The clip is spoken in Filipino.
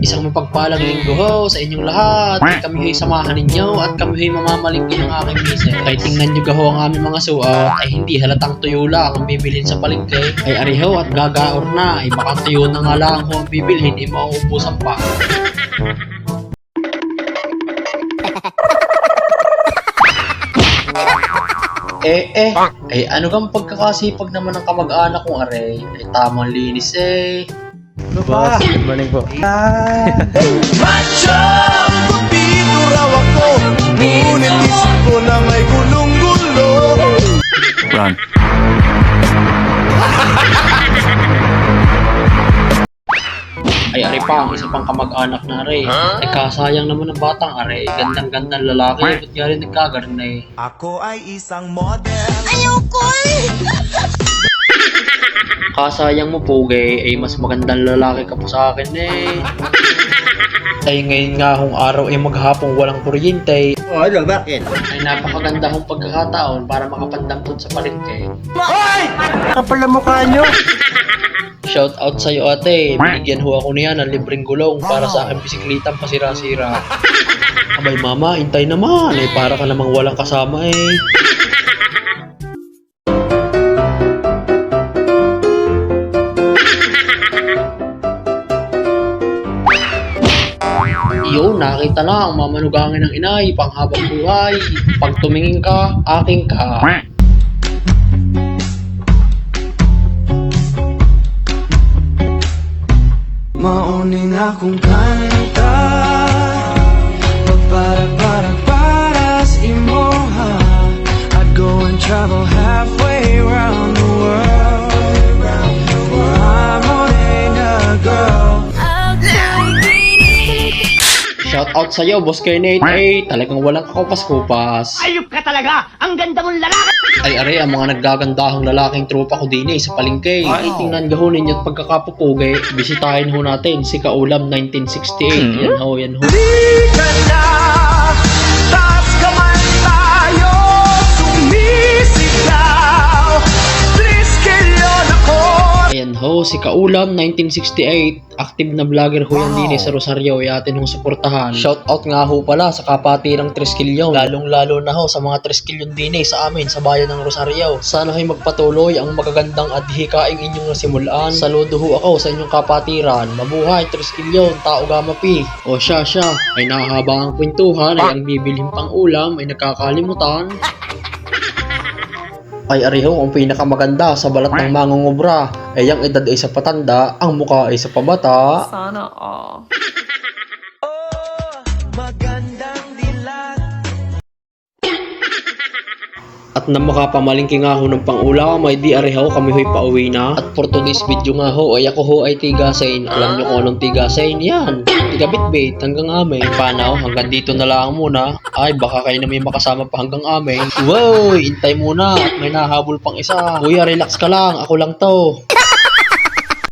Isang mapagpalang linggo ho sa inyong lahat. Kami ho'y samahan ninyo at kami ho'y mamamalingki ng aking misis. Kaya tingnan nyo gaho ang aming mga suot ay hindi halatang tuyo lang ang bibilhin sa palengke. Ay ariho at gagaor na ay baka tuyo na nga lang ho ang bibilhin ay mauubusan pa. Ay ano gang pagkakasipag naman ng kamag-anak kong aray, ay tamang linis eh. Ano ba? Good morning po. Macho! Pagpito raw ako, ngunit isip ko lang ay gulong-gulo. Run. Ay ari pa, ang isa pang kamag-anak na aray. Ay kasayang naman ng batang aray, gandang-gandang lalaki, ba't nga rin nagkagarnay? Ako ay isang model. Kasayang mo pugay, ay mas magandang lalaki ka pa sa akin eh. Ay ngayon nga hong araw ay maghapong walang kuryente. Ano, bakit? Ay napakaganda hong pagkakataon para makapandampot sa palengke. Kapal na mukha nyo. Shout out sa'yo ate, binigyan ho ako niya ng libreng gulong para sa aking bisiklitang pasira-sira. Abay mama, hintay naman, ay para ka namang walang kasama eh. Iyo, nakita lang, mamanugangin ng inay, panghabang buhay. Pag tumingin ka, aking ka. Mauning akong kanta, para sa imoha. I'd go and travel halfway around the world. I'm only a girl. Shout out sa'yo, Boss Kenneth. Ay, talagang walang kakupas-kupas. Ayup ka talaga! Ang ganda mong lalaki! Ay, are, ang mga naggagandahang lalaking tropa ko din sa palengke. Ay, tingnan gahunin niyo at pagkakapupugi. Bisitahin ho natin si Kaulam 1968. Yan ho, yan ho. Di ka na, taas kamay tayo, sumisigaw. Please kill ako. Ayan ho, si Kaulam 1968. Active na vlogger ho yan din sa Rosario. Ay atin hong suportahan. Shout out nga ho pala sa kapatirang Triskelion. Lalong lalo na ho sa mga Triskelion din sa amin sa bayan ng Rosario. Sana ho'y magpatuloy ang magagandang adhikaing inyong nasimulan. Saludo ho ako sa inyong kapatiran. Mabuhay Triskelion, tao gamapi. O siya, ay nakahaba ang kwentuhan, ay ang bibilhin pang ulam ay nakakalimutan. Ay ariho, ang pinakamaganda sa balat ng mangungubra ay ang edad ay sa patanda, ang mukha ay sa pabata. Sana all. Magandang dilat. At na makapamalingki nga ho ng pangulam ay di ariho kami ho'y pauwi na. At for today's video nga ho ay ako ho ay tigasain. Alam nyo kung anong tigasain? Yan, tiga bitbit hanggang amin. Paano? Hanggang dito na lang muna. Ay baka kayo na may makasama pa hanggang amin. Wow, intay muna at may nahabol pang isa. Kuya relax ka lang, ako lang to.